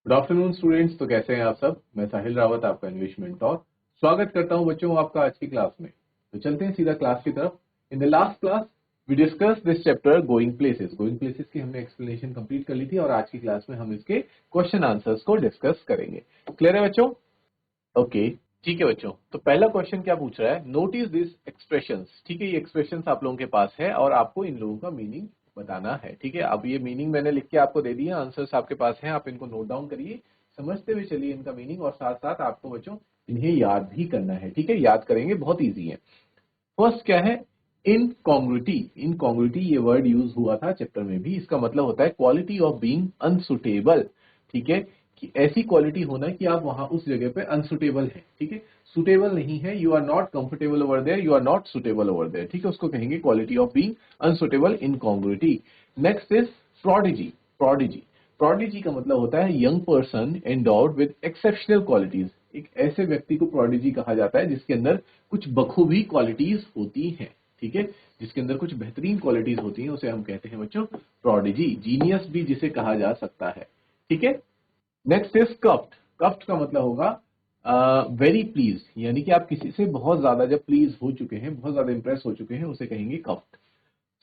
Good afternoon students. तो कैसे हैं आप सब। मैं साहिल रावत, आपका इंग्लिश मेंटोर। स्वागत करता हूं बच्चों आपका आज की क्लास में। तो चलते हैं सीधा क्लास की तरफ। In the last class we discuss this chapter going places. Going places की हमने एक्सप्लेनेशन कंप्लीट कर ली थी और आज की क्लास में हम इसके क्वेश्चन आंसर्स को डिस्कस करेंगे। क्लियर है बच्चों? ओके, ठीक है बच्चों। तो पहला क्वेश्चन क्या पूछ रहा है, नोटिस दिस एक्सप्रेशंस। ठीक है, ये एक्सप्रेशंस आप लोगों के पास है और आपको इन लोगों का मीनिंग बताना है। ठीक है, अब ये मीनिंग मैंने लिख के आपको दे दिया, आंसर्स आपके पास हैं, आप इनको नोट डाउन करिए, समझते हुए चलिए इनका मीनिंग, और साथ साथ आपको बच्चों इन्हें याद भी करना है। ठीक है, याद करेंगे, बहुत ईजी है। फर्स्ट क्या है, इनकॉन्ग्रुइटी। इनकॉन्ग्रुइटी ये वर्ड यूज हुआ था चैप्टर में भी। इसका मतलब होता है क्वालिटी ऑफ बीइंग अनसुटेबल। ठीक है, कि ऐसी क्वालिटी होना कि आप वहां उस जगह पे अनसुटेबल है। ठीक है, सुटेबल नहीं है, you are not comfortable over there, you are not suitable over there. ठीक है, उसको कहेंगे quality of being unsuitable, incongruity. Next is prodigy. Prodigy, prodigy का मतलब होता है young person endowed with exceptional qualities. एक ऐसे व्यक्ति को प्रोडिजी कहा जाता है जिसके अंदर कुछ बखूबी क्वालिटीज होती हैं। ठीक है, जिसके अंदर कुछ बेहतरीन क्वालिटीज होती हैं, उसे हम कहते हैं बच्चों प्रोडिजी। जीनियस भी जिसे कहा जा सकता है। ठीक है, नेक्स्ट इज कफ्ट। कफ्ट का मतलब होगा वेरी प्लीज, यानी कि आप किसी से बहुत ज्यादा जब प्लीज हो चुके हैं, बहुत ज्यादा इंप्रेस हो चुके हैं, उसे कहेंगे कफ्ट।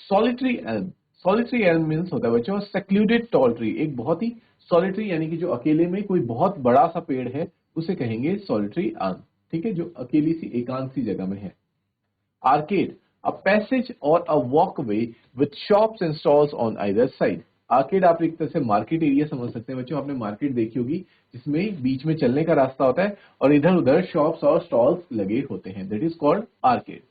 Solitary elm. Solitary elm means होता है बच्चों सेक्लूडेड टॉल ट्री। एक बहुत ही सॉलिटरी यानी कि जो अकेले में कोई बहुत बड़ा सा पेड़ है, उसे कहेंगे सॉलिटरी एल्म। ठीक है, जो अकेली सी एकांत सी जगह में है। Arcade, a passage or a walkway with shops and stalls on either side। Arcade आप एक तरह से मार्केट एरिया समझ सकते हैं बच्चों। आपने मार्केट देखी होगी जिसमें बीच में चलने का रास्ता होता है और इधर उधर शॉप्स और स्टॉल्स लगे होते हैं, that is called arcade.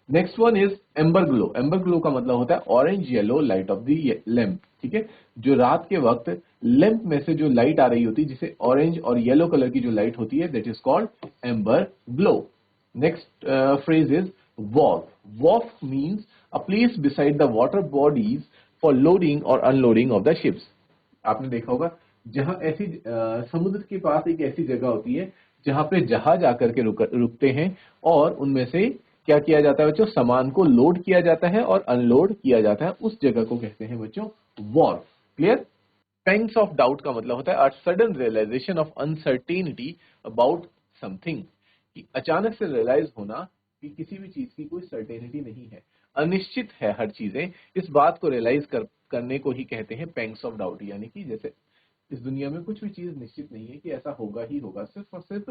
Next one is amber glow. Amber glow का मतलब होता है orange yellow light of the lamp. ठीक है, जो रात के वक्त लैम्प में से जो लाइट आ रही होती है, जिसे ऑरेंज और येलो कलर की जो लाइट होती है, that is called amber glow. Next phrase is wharf। wharf means a place beside the water bodies for loading or unloading of the ships। आपने देखा होगा जहां ऐसी समुद्र के पास एक ऐसी जगह होती है जहां पे जहाज आकर के रुकते हैं और उनमें से क्या किया जाता है बच्चों, सामान को लोड किया जाता है और अनलोड किया जाता है। उस जगह को कहते हैं बच्चों wharf. Clear? Pangs of doubt का मतलब होता है a sudden realization of uncertainty about something. कि अचानक से रियलाइज होना कि किसी भी चीज की कोई सर्टेनिटी नहीं है, अनिश्चित है हर चीजें। इस बात को रियलाइज करने को ही कहते हैं पैंग्स ऑफ डाउट। यानी कि जैसे इस दुनिया में कुछ भी चीज निश्चित नहीं है कि ऐसा होगा ही होगा, सिर्फ और सिर्फ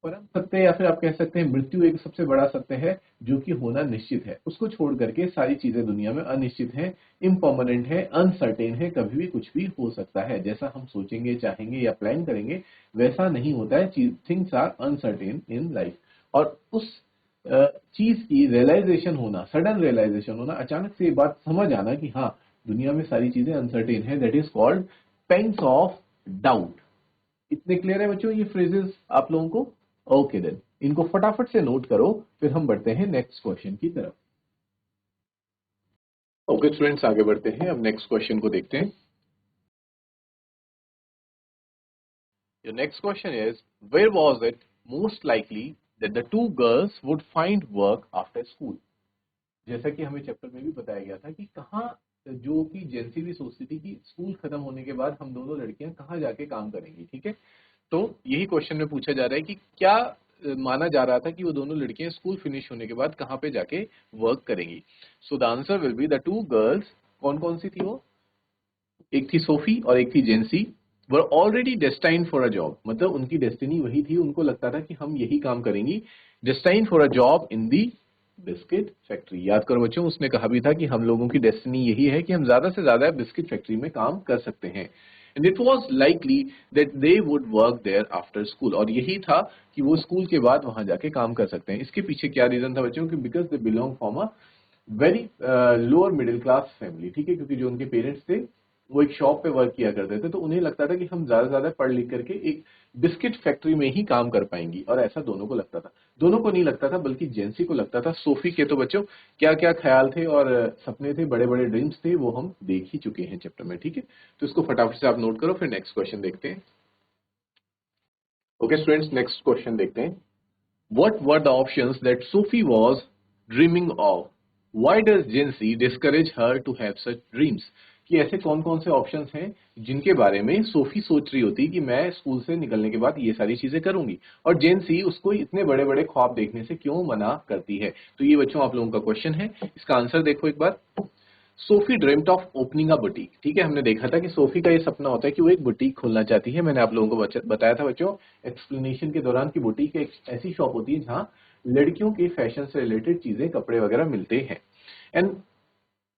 परम सत्य या फिर आप कह सकते हैं मृत्यु एक सबसे बड़ा सत्य है जो कि होना निश्चित है। उसको छोड़ करके सारी चीजें दुनिया में अनिश्चित है, इम्पर्मानेंट है, अनसर्टेन है, कभी भी कुछ भी हो सकता है। जैसा हम सोचेंगे, चाहेंगे या प्लान करेंगे वैसा नहीं होता है। Things are uncertain in life. और उस चीज की रियलाइजेशन होना, सडन रियलाइजेशन होना, अचानक से ये बात समझ आना कि हाँ दुनिया में सारी चीजें अनसर्टेन है, that is called pangs of doubt. इतने क्लियर है बच्चों ये फ्रेजेस आप लोगों को? ओके देन, इनको फटाफट से नोट करो, फिर हम बढ़ते हैं नेक्स्ट क्वेश्चन की तरफ। ओके स्टूडेंट्स, आगे बढ़ते हैं। अब नेक्स्ट क्वेश्चन को देखते हैं। Your next question is where was it most likely that the two girls would find work after school. जैसा कि हमें चैप्टर में भी बताया गया था कि कहाँ, जो कि जेंसी भी सोचती थी कि स्कूल खत्म होने के बाद हम दोनों लड़कियां कहाँ जाके काम करेंगी। ठीक है, तो यही क्वेश्चन में पूछा जा रहा है कि क्या माना जा रहा था कि वो दोनों लड़कियां स्कूल फिनिश होने के बाद कहाँ पे जाके वर्क करेंगी। So the answer will be the two girls. कौन कौन सी थी वो? एक थी सोफी और एक थी Jansie. Were already destined for a job, मतलब उनकी डेस्टिनी वही थी, उनको लगता था कि हम यही काम करेंगी। Destined for a job in the biscuit factory. याद करो बच्चों, उसने कहा भी था कि हम लोगों की डेस्टिनी यही है कि हम ज्यादा से ज्यादा बिस्किट फैक्ट्री में काम कर सकते हैं। And it was likely that they would work there after school. और यही था कि वो स्कूल के बाद वहां जाके काम कर सकते हैं। इसके पीछे क्या रीजन था बच्चों? कि because they belong from a very lower middle class family. ठीक है, क्योंकि जो उनके पेरेंट्स थे वो एक शॉप पे वर्क किया करते थे, तो उन्हें लगता था कि हम ज्यादा से ज्यादा पढ़ लिख करके एक बिस्किट फैक्ट्री में ही काम कर पाएंगी। और ऐसा दोनों को लगता था। दोनों को नहीं लगता था, बल्कि जेंसी को लगता था। सोफी के तो बच्चों क्या क्या ख्याल थे और सपने थे, बड़े बड़े ड्रीम्स थे, वो हम देख ही चुके हैं चैप्टर में। ठीक है, तो इसको फटाफट से आप नोट करो, फिर नेक्स्ट क्वेश्चन देखते हैं। ओके स्टूडेंट्स, नेक्स्ट क्वेश्चन देखते हैं। What were the options that Sophie was dreaming of? Why does Jency discourage her to have such dreams? कि ऐसे कौन कौन से ऑप्शंस हैं जिनके बारे में सोफी सोच रही होती कि मैं स्कूल से निकलने के बाद ये सारी चीजें करूंगी, और जेंसी उसको इतने बड़े बड़े ख्वाब देखने से क्यों मना करती है। तो ये बच्चों आप लोगों का क्वेश्चन है, इसका आंसर देखो एक बार। Sophie dreamed of opening a boutique. ठीक है, हमने देखा था कि सोफी का ये सपना होता है कि वो एक बुटीक खोलना चाहती है। मैंने आप लोगों को बताया था बच्चों एक्सप्लेनेशन के दौरान कि बुटीक एक ऐसी शॉप होती है जहां लड़कियों के फैशन से रिलेटेड चीजें, कपड़े वगैरह मिलते हैं। एंड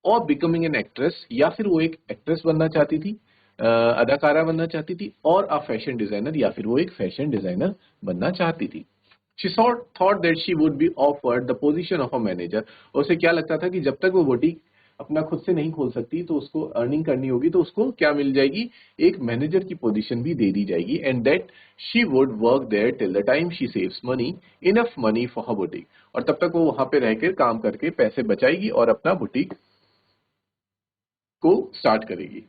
और बिकमिंग एन एक्ट्रेस, या फिर वो एक एक्ट्रेस बनना चाहती थी, अदाकारा बनना चाहती थी, और अ फैशन डिजाइनर, या फिर वो एक फैशन डिजाइनर बनना चाहती थी। She thought that she would be offered the position of a manager। उसे क्या लगता था कि जब तक वो बुटीक अपना खुद से नहीं खोल सकती तो उसको अर्निंग करनी होगी, तो उसको क्या मिल जाएगी, एक मैनेजर की पोजीशन भी दे दी जाएगी। And that she would work there till the time she saves money, enough money for her boutique. और तब तक वो वहां पे रहकर काम करके पैसे बचाएगी और अपना बुटीक को स्टार्ट करेगी।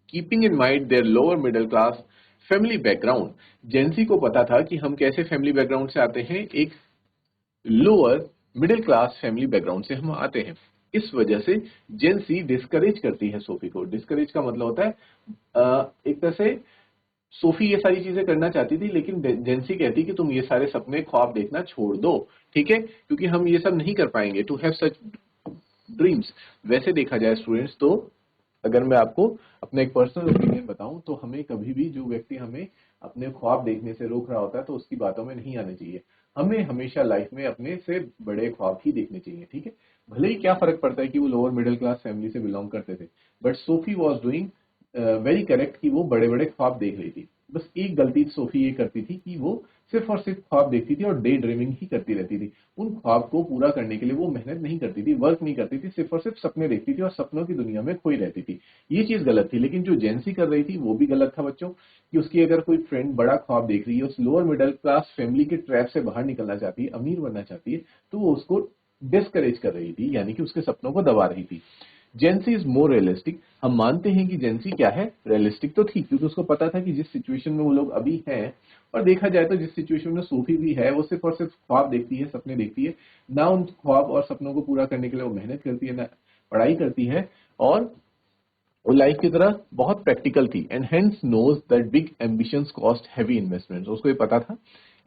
Keeping in mind their lower middle class family background, Jansie को पता था कि हम कैसे फैमिली बैकग्राउंड से आते हैं, एक lower middle class family background से हम आते हैं। इस वजह से जेंसी डिस्करेज करती है सोफी को। डिस्करेज का मतलब होता है एक तरह से सोफी ये सारी चीजें करना चाहती थी, लेकिन जेंसी कहती कि तुम ये सारे सपने ख्वाब देखना छोड़ दो, ठीक है, क्योंकि हम ये सब नहीं कर पाएंगे। To have such dreams. वैसे देखा जाए स्टूडेंट्स, तो अगर मैं आपको अपना एक पर्सनल ओपिनियन बताऊं तो हमें कभी भी जो व्यक्ति हमें अपने ख्वाब देखने से रोक रहा होता है तो उसकी बातों में नहीं आना चाहिए। हमें हमेशा लाइफ में अपने से बड़े ख्वाब ही देखने चाहिए, ठीक है। भले ही क्या फर्क पड़ता है कि वो लोअर मिडिल क्लास फैमिली से बिलोंग करते थे, but Sophie was doing very correct कि वो बड़े बड़े ख्वाब देख रही थी। बस एक गलती सोफी ये करती थी कि वो सिर्फ और सिर्फ ख्वाब देखती थी और डे ड्रीमिंग ही करती रहती थी। उन ख्वाब को पूरा करने के लिए वो मेहनत नहीं करती थी, वर्क नहीं करती थी, सिर्फ और सिर्फ सपने देखती थी और सपनों की दुनिया में खोई रहती थी। ये चीज गलत थी। लेकिन जो जेंसी कर रही थी वो भी गलत था बच्चों, कि उसकी अगर कोई फ्रेंड बड़ा ख्वाब देख रही है, उस लोअर मिडिल क्लास फैमिली के ट्रैप से बाहर निकलना चाहती है, अमीर बनना चाहती है, तो वो उसको डिस्करेज कर रही थी, यानी कि उसके सपनों को दबा रही थी। जेंसी इज मोर रियलिस्टिक। हम मानते हैं कि जेंसी क्या है, रियलिस्टिक तो थी, क्योंकि उसको पता था कि जिस सिचुएशन में वो लोग अभी हैं, और देखा जाए तो जिस सिचुएशन में सोफी भी है, वो सिर्फ और सिर्फ ख्वाब देखती है, सपने देखती है, ना उन ख्वाब और सपनों को पूरा करने के लिए वो मेहनत करती है, ना पढ़ाई करती है, और वो लाइफ की तरह बहुत प्रैक्टिकल थी। And hence knows that big ambitions cost heavy investments. उसको ये पता था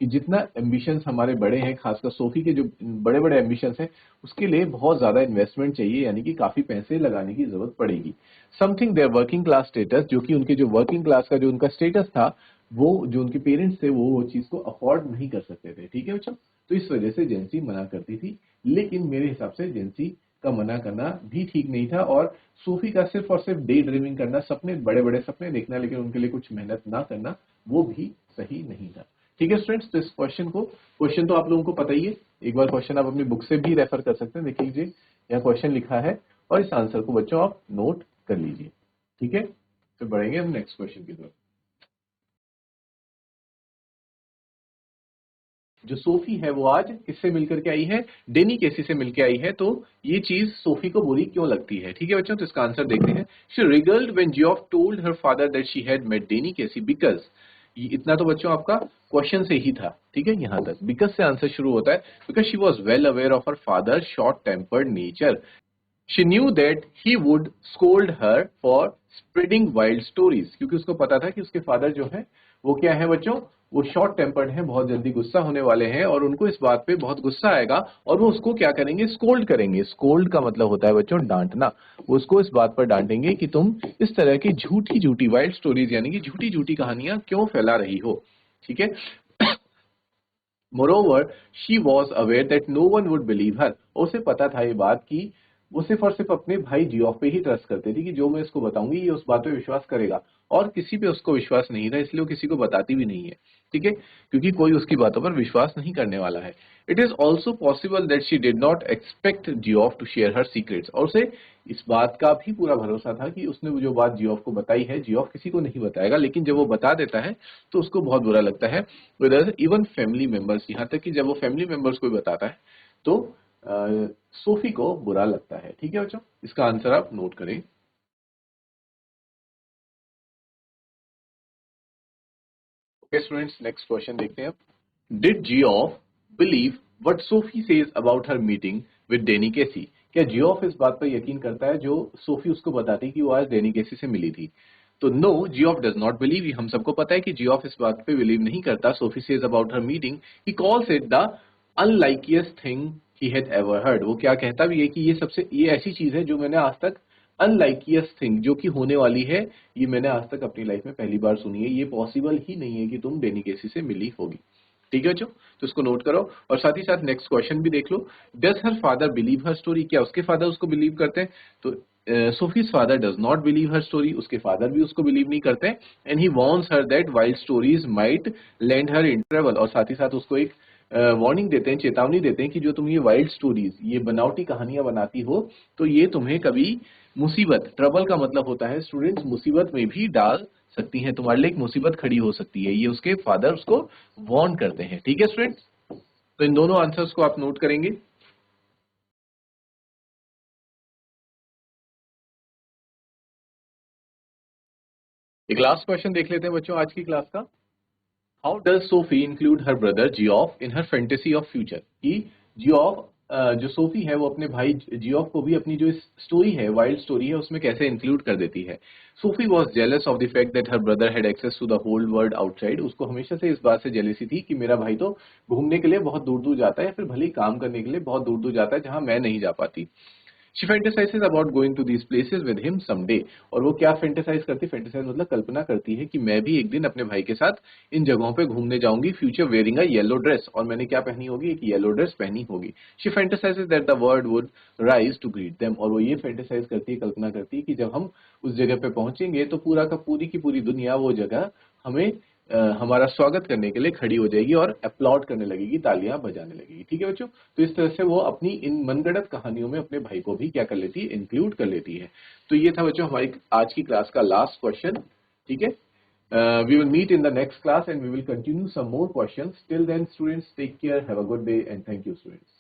कि जितना एम्बिशंस हमारे बड़े हैं, खासकर सोफी के जो बड़े बड़े एम्बिशंस हैं, उसके लिए बहुत ज्यादा इन्वेस्टमेंट चाहिए, यानी कि काफी पैसे लगाने की जरूरत पड़ेगी। Something their working class status, जो कि उनके जो वर्किंग क्लास का जो उनका स्टेटस था, वो जो उनके पेरेंट्स थे वो चीज को अफोर्ड नहीं कर सकते थे, ठीक है बच्चों। तो इस वजह से जेंसी मना करती थी। लेकिन मेरे हिसाब से जेंसी का मना करना भी ठीक नहीं था, और सूफी का सिर्फ और सिर्फ डे ड्रीमिंग करना, सपने बड़े बड़े सपने देखना, लेकिन उनके लिए कुछ मेहनत ना करना, वो भी सही नहीं था। ठीक है स्टूडेंट्स, तो इस क्वेश्चन तो आप लोगों को पता ही है। एक बार क्वेश्चन आप अपनी बुक से भी रेफर कर सकते हैं, देख लीजिए यहाँ क्वेश्चन लिखा है, और इस आंसर को बच्चों आप नोट कर लीजिए। ठीक है, फिर बढ़ेंगे हम नेक्स्ट क्वेश्चन की तरफ। जो सोफी है वो आज किससे मिलकर के आई है, डेनी केसी से मिलकर आई है। तो ये चीज सोफी को बुरी क्यों लगती है, ठीक है बच्चों, तो इसका आंसर देखते हैं। She wriggled when Geoff told her father that she had met Danny Casey because, इतना तो बच्चों आपका क्वेश्चन से ही था, ठीक है, यहां तक बिकॉज से आंसर शुरू होता है। Because she was well aware of her father short tempered nature. She knew that he would scold her for spreading wild stories, क्योंकि उसको पता था कि उसके फादर जो है वो क्या है बच्चों, वो शॉर्ट टेम्पर्ड हैं, बहुत जल्दी गुस्सा होने वाले हैं, और उनको इस बात पे बहुत गुस्सा आएगा, और वो उसको क्या करेंगे, स्कोल्ड करेंगे। स्कोल्ड का मतलब होता है बच्चों डांटना। वो उसको इस बात पर डांटेंगे कि तुम इस तरह की झूठी झूठी वाइल्ड स्टोरीज, यानी कि झूठी झूठी कहानियां क्यों फैला रही हो, ठीक है। Moreover, she was aware that no one would believe her। उसे पता था ये बात कि वो सिर्फ और सिर्फ अपने भाई जियोफ पे ही ट्रस्ट करती थी, कि जो मैं इसको बताऊंगी ये उस बात पे विश्वास करेगा, और किसी पे उसको विश्वास नहीं था, इसलिए वो किसी को बताती भी नहीं है, ठीक है, क्योंकि कोई उसकी बातों पर विश्वास नहीं करने वाला है। It is also possible that she did not expect Geoff to share her secrets. और उसे इस बात का भी पूरा भरोसा था कि उसने वो जो बात जियोफ को बताई है, जियोफ किसी को नहीं बताएगा, लेकिन जब वो बता देता है तो उसको बहुत बुरा लगता है। विद इवन फैमिली मेंबर्स, यहाँ तक कि जब वो फैमिली मेंबर्स को भी बताता है तो सोफी को बुरा लगता है। ठीक है बच्चों, इसका आंसर आप नोट करें। ओके स्टूडेंट्स, नेक्स्ट क्वेश्चन देखते हैं अब। Did Geoff believe what Sophie says about her meeting with Danny Casey. क्या जियोफ इस बात पर यकीन करता है जो सोफी उसको बताती कि वो आज डैनी केसी से मिली थी? तो no, Geoff does not believe. हम सबको पता है कि जियोफ इस बात पे बिलीव नहीं करता। Sophie says about her meeting, he calls it the unlikeliest thing he had ever heard. वो क्या कहता भी है कि ये ऐसी चीज है जो मैंने आज तक, अनलाइकिएस्ट थिंग जो कि होने वाली है, ये मैंने आज तक अपनी लाइफ में पहली बार सुनी है। ये पॉसिबल ही नहीं है कि तुम डैनी केसी से मिली होगी। ठीक है बच्चों, तो इसको नोट करो और साथ ही साथ नेक्स्ट क्वेश्चन भी देख लो। Does her father believe her story? क्या उसके फादर उसको बिलीव करते हैं? तो Sophie's father does not believe her story, उसके फादर भी उसको बिलीव नहीं करते हैं। And he warns her that wild stories might land her in trouble, और साथ ही साथ उसको एक वार्निंग देते हैं, चेतावनी देते हैं कि जो तुम ये वाइल्ड स्टोरीज, ये बनावटी कहानियां बनाती हो, तो ये तुम्हें कभी मुसीबत, ट्रबल का मतलब होता है स्टूडेंट्स मुसीबत में भी डाल सकती हैं, तुम्हारे लिए एक मुसीबत खड़ी हो सकती है। ये उसके फादर उसको वार्न करते हैं। ठीक है स्टूडेंट्स, तो इन दोनों आंसर्स को आप नोट करेंगे। एक लास्ट क्वेश्चन देख लेते हैं बच्चों आज की क्लास का। How does Sophie include her brother Geoff in her fantasy of future? कि जियोफ, जो सोफी है वो अपने भाई जियोफ को भी अपनी जो स्टोरी है, वाइल्ड स्टोरी है, उसमें कैसे इंक्लूड कर देती है? Sophie was jealous of the fact that her brother had access to the whole world outside. उसको हमेशा से इस बात से जेलेसी थी कि मेरा भाई तो घूमने के लिए बहुत दूर दूर जाता है, या फिर भले ही काम करने के लिए बहुत दूर दूर जाता है जहां मैं नहीं जा पाती। She fantasizes about going to these places with him someday। और वो क्या फेंटेसाइज करती, फेंटेसाइज मतलब कल्पना करती है कि मैं भी एक दिन अपने भाई के साथ इन जगहों पे घूमने जाऊंगी, future wearing a yellow dress, और मैंने क्या पहनी होगी, एक येलो ड्रेस पहनी होगी। She fantasizes that the world would rise to greet them. और वो ये फेंटेसाइज करती है, कल्पना करती है कि जब हम उस जगह पे पहुंचेंगे तो पूरा का पूरी की पूरी दुनिया वो जगह हमें हमारा स्वागत करने के लिए खड़ी हो जाएगी और अपलॉड करने लगेगी, तालियां बजाने लगेगी। ठीक है बच्चों, तो इस तरह से वो अपनी इन मनगढ़ंत कहानियों में अपने भाई को भी क्या कर लेती है, इंक्लूड कर लेती है। तो ये था बच्चों हमारी आज की क्लास का लास्ट क्वेश्चन। ठीक है, we will meet in the next class and we will continue some more questions. Till then students, take care, have a good day and thank you students.